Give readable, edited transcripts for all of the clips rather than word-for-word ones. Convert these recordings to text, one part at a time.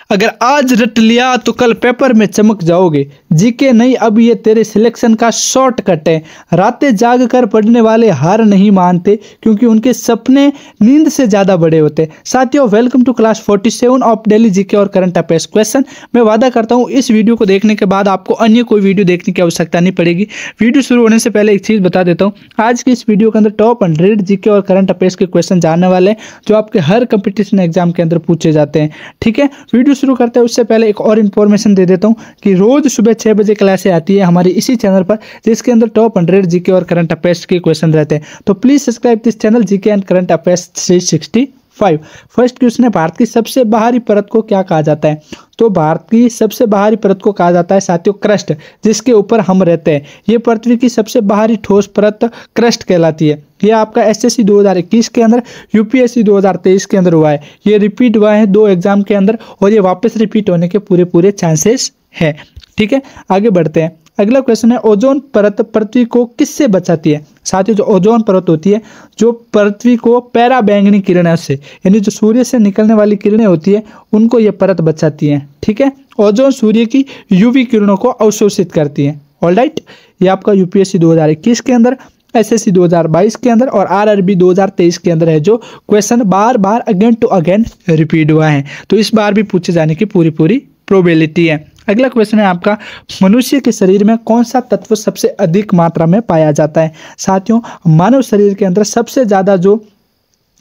अगर आज रट लिया तो कल पेपर में चमक जाओगे। जीके नहीं अब ये तेरे सिलेक्शन का शॉर्टकट है। रातें जाग कर पढ़ने वाले हार नहीं मानते क्योंकि उनके सपने नींद से ज़्यादा बड़े होते। साथियों, welcome to class 47 of daily GK और करंट अफेयर्स क्वेश्चन। मैं वादा करता हूँ इस वीडियो को देखने के बाद आपको अन्य कोई वीडियो देखने की आवश्यकता नहीं पड़ेगी। वीडियो शुरू होने से पहले एक चीज़ बता देता हूँ, आज की इस वीडियो के अंदर टॉप 100 जीके और करंट अफेयर्स के क्वेश्चन जानने वाले हैं जो आपके हर कंपटीशन एग्जाम के अंदर पूछे जाते हैं। ठीक है, वीडियो शुरू करते हैं उससे पहले एक और इन्फॉर्मेशन दे देता हूं कि रोज सुबह 6 बजे क्लासें आती है हमारी इसी चैनल पर, जिसके अंदर टॉप 100 जीके और करंट अफेयर्स के क्वेश्चन रहते हैं। तो please subscribe this channel GK and current affairs 365। First question है, भारत की सबसे बाहरी परत को क्या कहा जाता है? तो भारत की सबसे बाहरी परत को कहा जाता है साथियों क्रस्ट, जिसके ऊपर हम रहते हैं। ये पृथ्वी की सबसे बाहरी ठोस परत क्रस्ट कहलाती है। ये आपका एसएससी 2021 के अंदर, यूपीएससी 2023 के अंदर हुआ है। ये रिपीट हुआ है 2 एग्जाम के अंदर और ये वापस रिपीट होने के पूरे चांसेस है। ठीक है, आगे बढ़ते हैं। अगला क्वेश्चन है, ओजोन परत पृथ्वी को किससे बचाती है? साथियों, जो ओजोन परत होती है जो पृथ्वी को पैरा बैंगनी किरणों से, यानी जो सूर्य से निकलने वाली किरणें होती है उनको ये परत बचाती है। ठीक है, ओजोन सूर्य की यूवी किरणों को अवशोषित करती है। ऑलराइट, ये आपका यूपीएससी 2021 के अंदर, एसएससी 2022 के अंदर और आरआरबी 2023 के अंदर है जो क्वेश्चन बार बार अगेन टू अगेन रिपीट हुआ है। तो इस बार भी पूछे जाने की पूरी प्रोबेबिलिटी है। अगला क्वेश्चन है आपका, मनुष्य के शरीर में कौन सा तत्व सबसे अधिक मात्रा में पाया जाता है? साथियों, मानव शरीर के अंदर सबसे ज्यादा जो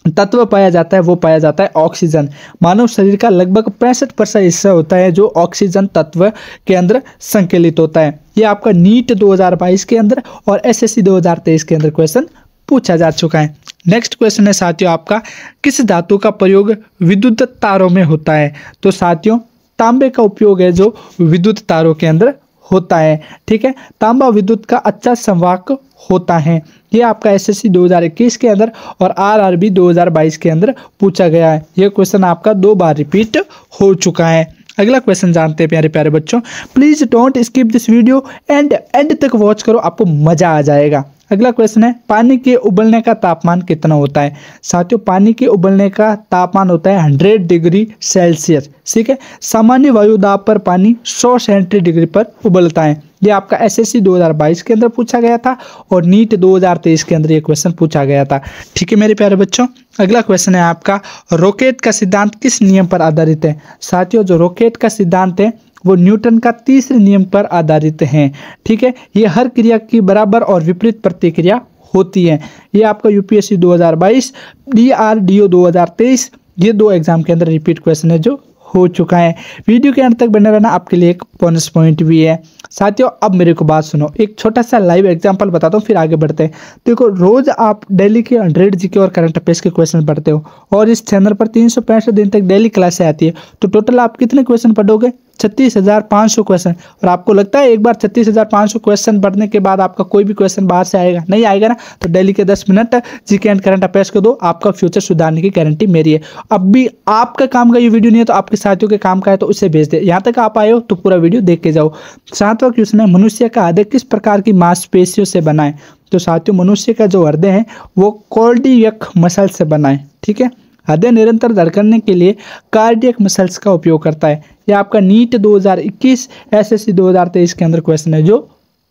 तत्व पाया जाता है वो पाया जाता है ऑक्सीजन। मानव शरीर का लगभग 65% हिस्सा होता है जो ऑक्सीजन तत्व के अंदर संकलित होता है। ये आपका नीट 2022 के अंदर और एसएससी 2023 के अंदर क्वेश्चन पूछा जा चुका है। नेक्स्ट क्वेश्चन है साथियों आपका, किस धातु का प्रयोग विद्युत तारों में होता है? तो साथियों, तांबे का उपयोग है जो विद्युत तारों के अंदर होता है। ठीक है, तांबा विद्युत का अच्छा संवाहक होता है। ये आपका एसएससी 2021 के अंदर और आरआरबी 2022 के अंदर पूछा गया है। ये क्वेश्चन आपका 2 बार रिपीट हो चुका है। अगला क्वेश्चन जानते हैं प्यारे प्यारे बच्चों। Please don't skip this video and तक वॉच करो, आपको मजा आ जाएगा। अगला क्वेश्चन है, पानी के उबलने का तापमान कितना होता है? साथियों, पानी के उबलने का तापमान होता है 100 डिग्री सेल्सियस। ठीक है, सामान्य वायु दाब पर पानी 100 सेंटीग्रेड पर उबलता है। ये आपका एसएससी 2022 के अंदर पूछा गया था और नीट 2023 के अंदर ये क्वेश्चन पूछा गया था। ठीक है मेरे प्यारे बच्चों, अगला क्वेश्चन है आपका, रॉकेट का सिद्धांत किस नियम पर आधारित है? साथियों, जो रॉकेट का सिद्धांत है वो न्यूटन का तीसरे नियम पर आधारित है। ठीक है, ये हर क्रिया की बराबर और विपरीत प्रतिक्रिया होती है। ये आपका यूपीएससी 2022, डीआरडीओ 2023, ये 2 एग्जाम के अंदर रिपीट क्वेश्चन है जो हो चुका है। वीडियो के अंत तक बने रहना, आपके लिए एक बोनस पॉइंट भी है। साथियों, अब मेरे को बात सुनो, एक छोटा सा लाइव एग्जांपल बताता हूँ फिर आगे बढ़ते हैं। देखो, रोज आप डेली के 100 जीके और करंट अफेयर्स के क्वेश्चन पढ़ते हो और इस चैनल पर 365 दिन तक डेली क्लासें आती है, तो टोटल आप कितने क्वेश्चन पढ़ोगे? 36,500 क्वेश्चन। और आपको लगता है एक बार 36,500 क्वेश्चन पढ़ने के बाद आपका कोई भी क्वेश्चन बाहर से आएगा? नहीं आएगा ना। तो डेली के 10 minute GK and current affairs को दो, आपका फ्यूचर सुधारने की गारंटी मेरी है। अब भी आपका काम का ये वीडियो नहीं है तो आपके साथियों के काम का है, तो उसे भेज दे। यहाँ तक आप आए हो तो पूरा वीडियो देख के जाओ। 7वां क्वेश्चन है, मनुष्य का हृदय किस प्रकार की मांसपेशियों से बना है? तो साथियों, मनुष्य का जो हृदय है वो कार्डियक मसल से बना है। ठीक है, हृदय निरंतर धड़कने के लिए कार्डियक मसल्स का उपयोग करता है। यह आपका नीट 2021, एसएससी 2023 के अंदर क्वेश्चन है जो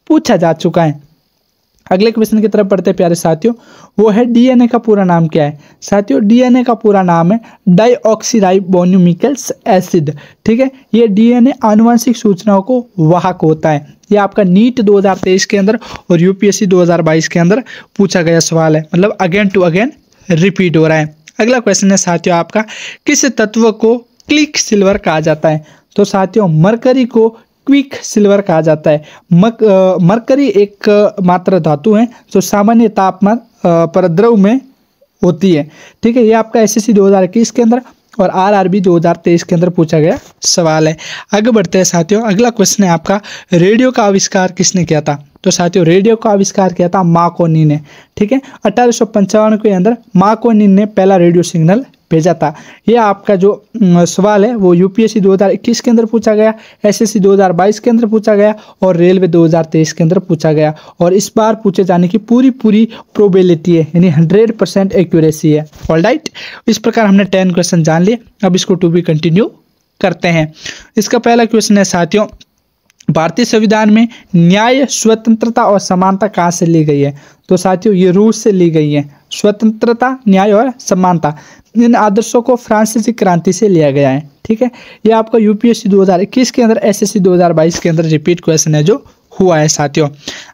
पूछा जा चुका है। अगले क्वेश्चन की तरफ पढ़ते हैं प्यारे साथियों, वो है डीएनए का पूरा नाम क्या है? साथियों, डीएनए का पूरा नाम है डाईऑक्सीराइबोन्यूक्लिक एसिड। ठीक है, ये डीएनए आनुवंशिक सूचनाओं को वाहक होता है। ये आपका नीट 2023 के अंदर और यूपीएससी 2022 के अंदर पूछा गया सवाल है, मतलब अगेन टू अगेन रिपीट हो रहा है। अगला क्वेश्चन है साथियों आपका, किस तत्व को क्विक सिल्वर कहा जाता है? तो साथियों, मरकरी को क्विक सिल्वर कहा जाता है। मरकरी एक मात्र धातु है जो सामान्य तापमान पर द्रव में होती है। ठीक है, ये आपका एसएससी 2021 के अंदर और आरआरबी 2023 के अंदर पूछा गया सवाल है। आगे बढ़ते हैं साथियों, अगला क्वेश्चन है आपका, रेडियो का आविष्कार किसने किया था? तो साथियों, रेडियो का आविष्कार किया था मार्कोनी ने। ठीक है, 1855 के अंदर मार्कोनी ने पहला रेडियो सिग्नल भेजा था। यह आपका जो सवाल है वो यूपीएससी 2021 के अंदर पूछा गया, एसएससी 2022 के अंदर पूछा गया और रेलवे 2023 के अंदर पूछा गया। और इस बार पूछे जाने की पूरी प्रोबेबिलिटी है, यानी 100% एक्यूरेसी है। ऑलराइट, इस प्रकार हमने 10 क्वेश्चन जान लिए। अब इसको टू बी कंटिन्यू करते हैं। इसका पहला क्वेश्चन है साथियों, भारतीय संविधान में न्याय, स्वतंत्रता और समानता कहाँ से ली गई है? तो साथियों ये रूस से ली गई है। स्वतंत्रता, न्याय और समानता, इन आदर्शों को फ्रांसीसी क्रांति से लिया गया है। ठीक है, ये आपका यूपीएससी 2021 के अंदर, एसएससी 2022 के अंदर रिपीट क्वेश्चन है जो हुआ है साथियों।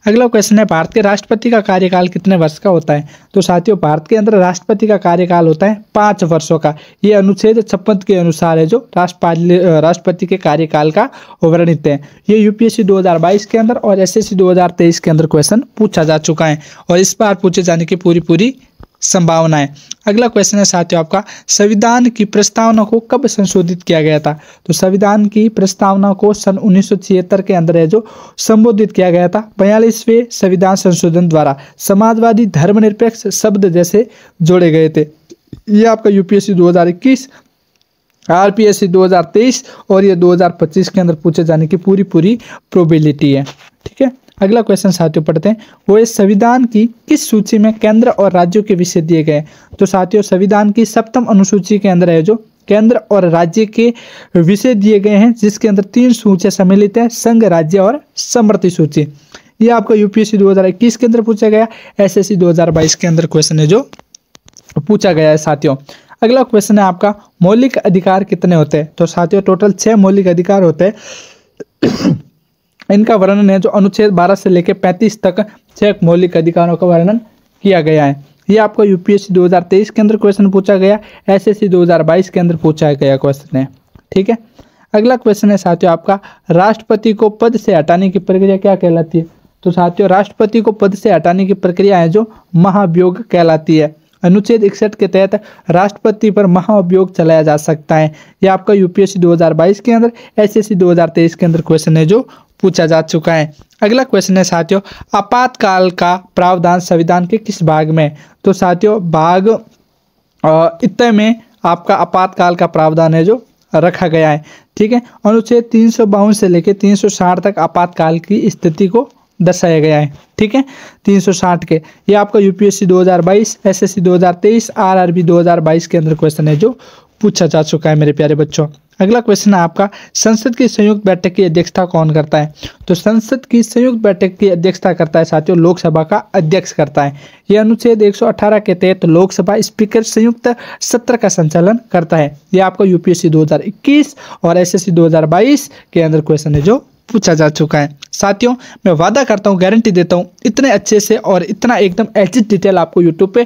अगला क्वेश्चन है, भारत के राष्ट्रपति का कार्यकाल कितने वर्ष का होता है? तो साथियों भारत के अंदर राष्ट्रपति का कार्यकाल होता है 5 वर्षों का। ये अनुच्छेद 56 के अनुसार है जो राष्ट्रपति के कार्यकाल का वर्णित है। ये यूपीएससी 2022 के अंदर और एसएससी 2023 के अंदर क्वेश्चन पूछा जा चुका है और इस बार पूछे जाने की पूरी संभावना है। अगला क्वेश्चन है साथियों आपका, संविधान की प्रस्तावना को कब संशोधित किया गया था? तो संविधान की प्रस्तावना को सन 1976 के अंदर है जो संबोधित किया गया था। 42वें संविधान संशोधन द्वारा समाजवादी, धर्मनिरपेक्ष शब्द जैसे जोड़े गए थे। ये आपका यूपीएससी 2021, आरपीएससी 2023 और ये 2025 के अंदर पूछे जाने की पूरी प्रोबेबिलिटी है। ठीक है, अगला क्वेश्चन साथियों पढ़ते हैं, वो इस संविधान की किस सूची में केंद्र और राज्यों के विषय दिए गए? तो साथियों संविधान की 7वीं अनुसूची के अंदर है जो केंद्र और राज्य के विषय दिए गए हैं, जिसके अंदर 3 सूचियां सम्मिलित है, संघ, राज्य और समवर्ती सूची। ये आपका यूपीएससी 2021 के अंदर पूछा गया, एसएससी 2022 के अंदर क्वेश्चन है जो पूछा गया है साथियों। अगला क्वेश्चन है आपका, मौलिक अधिकार कितने होते हैं? तो साथियों टोटल 6 मौलिक अधिकार होते हैं। इनका वर्णन है जो अनुच्छेद 12 से लेकर 35 तक 6 मौलिक अधिकारों का वर्णन किया गया है। ये आपका यूपीएससी 2023 के अंदर क्वेश्चन पूछा गया, एसएससी 2022 के अंदर पूछा गया क्वेश्चन है। ठीक है, अगला क्वेश्चन है साथियों आपका, राष्ट्रपति को पद से हटाने की प्रक्रिया क्या कहलाती है? तो साथियों राष्ट्रपति को पद से हटाने की प्रक्रिया है जो महाभियोग कहलाती है। अनुच्छेद 61 के तहत राष्ट्रपति पर महाअभियोग चलाया जा सकता है। यह आपका यूपीएससी 2022 के अंदर, एसएससी 2023 के अंदर क्वेश्चन है जो पूछा जा चुका है। अगला क्वेश्चन है साथियों, आपातकाल का प्रावधान संविधान के किस भाग में? तो साथियों भाग इतने में आपका आपातकाल का प्रावधान है जो रखा गया है। ठीक है, अनुच्छेद 352 से लेकर 360 तक आपातकाल की स्थिति को दर्शाया गया है। ठीक है, 360 के, ये आपका यूपीएससी 2022, एसएससी 2023, आरआरबी 2022 के अंदर क्वेश्चन है जो पूछा जा चुका है मेरे प्यारे बच्चों। अगला क्वेश्चन है आपका, संसद की संयुक्त बैठक की अध्यक्षता कौन करता है? तो संसद की संयुक्त बैठक की अध्यक्षता करता है साथियों लोकसभा का अध्यक्ष करता है। यह अनुच्छेद 118 के तहत लोकसभा स्पीकर संयुक्त सत्र का संचालन करता है। यह आपका यूपीएससी 2021 और एसएससी 2022 के अंदर क्वेश्चन है जो पूछा जा चुका है। साथियों मैं वादा करता हूँ, गारंटी देता हूँ, इतने अच्छे से और इतना एकदम एचिड डिटेल आपको यूट्यूब पे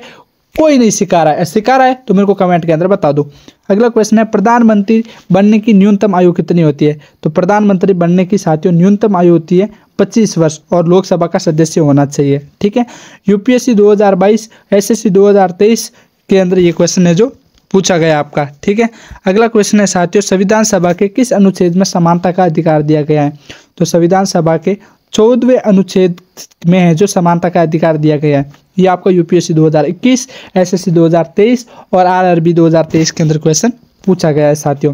कोई नहीं सिखा रहा है। सिखा रहा है तो मेरे को कमेंट के अंदर बता दो। अगला क्वेश्चन है, प्रधानमंत्री बनने की न्यूनतम आयु कितनी होती है? तो प्रधानमंत्री बनने की साथियों न्यूनतम आयु होती है 25 वर्ष और लोकसभा का सदस्य होना चाहिए। ठीक है, यूपीएससी 2022, एसएससी 2023 के अंदर ये क्वेश्चन है जो पूछा गया आपका। ठीक है, अगला क्वेश्चन है साथियों, संविधान सभा के किस अनुच्छेद में समानता का अधिकार दिया गया है? तो संविधान सभा के 14वें अनुच्छेद में है जो समानता का अधिकार दिया गया है। ये आपका यूपीएससी 2021, एसएससी 2023 और आरआरबी 2023 के अंदर क्वेश्चन पूछा गया है साथियों।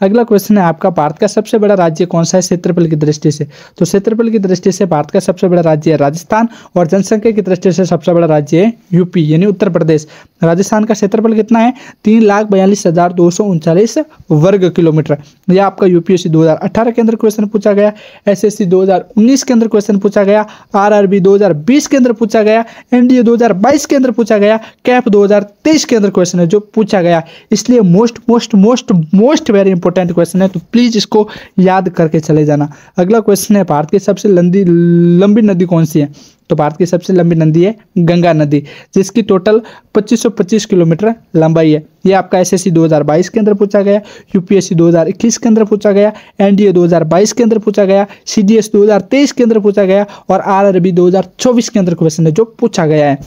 अगला क्वेश्चन है आपका, भारत का सबसे बड़ा राज्य कौन सा है क्षेत्रफल की दृष्टि से? तो क्षेत्रफल की दृष्टि से भारत का सबसे बड़ा राज्य है राजस्थान और जनसंख्या की दृष्टि से सबसे बड़ा राज्य है यूपी यानी उत्तर प्रदेश। राजस्थान का क्षेत्रफल कितना है? 3,42,239 वर्ग किलोमीटर। यह आपका यूपीएससी 2018 के अंदर क्वेश्चन पूछा गया, एसएससी 2019 के अंदर क्वेश्चन पूछा गया, आरआरबी 2020 के अंदर पूछा गया, एनडीए 2022 के अंदर पूछा गया, कैप 2023 के अंदर क्वेश्चन है जो पूछा गया। इसलिए मोस्ट वेरी इंपॉर्टेंट क्वेश्चन है, तो प्लीज इसको याद करके चले जाना। अगला क्वेश्चन है, भारत की सबसे लंबी नदी कौन सी है? तो भारत की सबसे लंबी नदी है गंगा नदी, जिसकी टोटल 2525 किलोमीटर लंबाई है। ये आपका एसएससी 2022 के अंदर पूछा गया, यूपीएससी 2021 के अंदर पूछा गया, एनडीए 2022 के अंदर पूछा गया, सीडीएस 2023 के अंदर पूछा गया और आरआरबी 2024 के अंदर क्वेश्चन है जो पूछा गया है।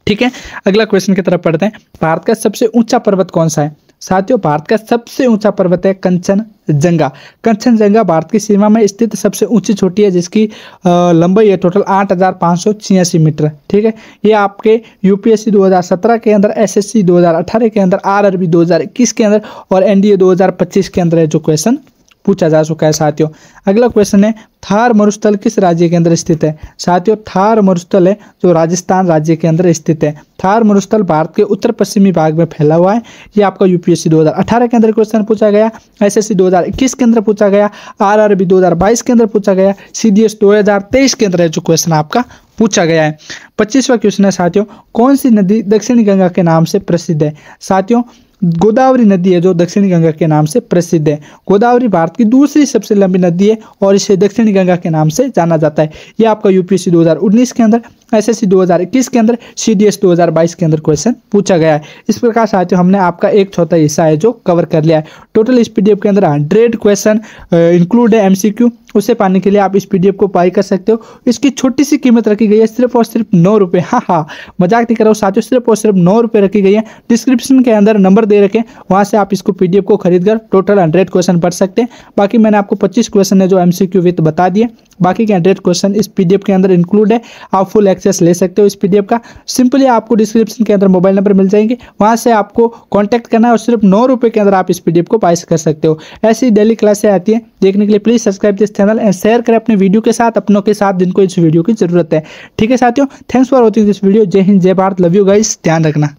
ठीक है, अगला क्वेश्चन की तरफ पढ़ते हैं, भारत का सबसे ऊंचा पर्वत कौन सा है? साथियों भारत का सबसे ऊंचा पर्वत है कंचनजंगा। कंचनजंगा भारत की सीमा में स्थित सबसे ऊंची चोटी है, जिसकी लंबाई है टोटल 8,586 मीटर। ठीक है, ये आपके यूपीएससी 2017 के अंदर, एसएससी 2018 के अंदर, आरआरबी 2021 के अंदर और एनडीए 2025 के अंदर है जो क्वेश्चन पूछा जा चुका है साथियों। अगला क्वेश्चन है, थार मरुस्थल किस राज्य के अंदर स्थित है? साथियों थार मरुस्थल है जो राजस्थान राज्य के अंदर स्थित है। थार मरुस्थल भारत के उत्तर पश्चिमी भाग में फैला हुआ है। ये आपका यूपीएससी 2018 के अंदर क्वेश्चन पूछा गया, एसएससी 2021 के अंदर पूछा गया, आरआरबी 2022 के अंदर पूछा गया, सीडीएस 2023 के अंदर जो क्वेश्चन आपका पूछा गया है। 25वां क्वेश्चन है साथियों, कौन सी नदी दक्षिणी गंगा के नाम से प्रसिद्ध है? साथियों गोदावरी नदी है जो दक्षिणी गंगा के नाम से प्रसिद्ध है। गोदावरी भारत की दूसरी सबसे लंबी नदी है और इसे दक्षिणी गंगा के नाम से जाना जाता है। यह आपका यूपीएससी 2019 के अंदर, एसएससी 2021 के अंदर, सीडीएस 2022 के अंदर क्वेश्चन पूछा गया है। इस प्रकार साथियों हमने आपका 1/4 हिस्सा है जो कवर कर लिया है। टोटल इस पीडीएफ के अंदर 100 क्वेश्चन इंक्लूड है एमसीक्यू। उसे पाने के लिए आप इस पीडीएफ को बाय कर सकते हो। इसकी छोटी सी कीमत रखी गई है सिर्फ और सिर्फ 9 रुपये। हाँ मजाक नहीं कर रहा हूँ साथियों, सिर्फ और सिर्फ 9 रुपये रखी गई है। डिस्क्रिप्शन के अंदर नंबर दे रखे, वहाँ से आप इसको पीडीएफ को खरीद कर टोटल 100 क्वेश्चन पढ़ सकते हैं। बाकी मैंने आपको 25 क्वेश्चन है जो एमसीक्यू विथ बता दिए, बाकी के 100 क्वेश्चन इस पीडीएफ के अंदर इंक्लूड है। आप फुल एक्सेस ले सकते हो इस पीडीएफ का। सिंपली आपको डिस्क्रिप्शन के अंदर मोबाइल नंबर मिल जाएंगे, वहाँ से आपको कॉन्टैक्ट करना है और सिर्फ 9 रुपये के अंदर आप इस पीडीएफ को बाय कर सकते हो। ऐसी डेली क्लासें आती है, देखने के लिए please subscribe this channel and share करें अपने वीडियो के साथ, अपनों के साथ जिनको इस वीडियो की जरूरत है। ठीक है साथियों, thanks for watching this video. जय हिंद, जय भारत, लव यू गाइस, ध्यान रखना।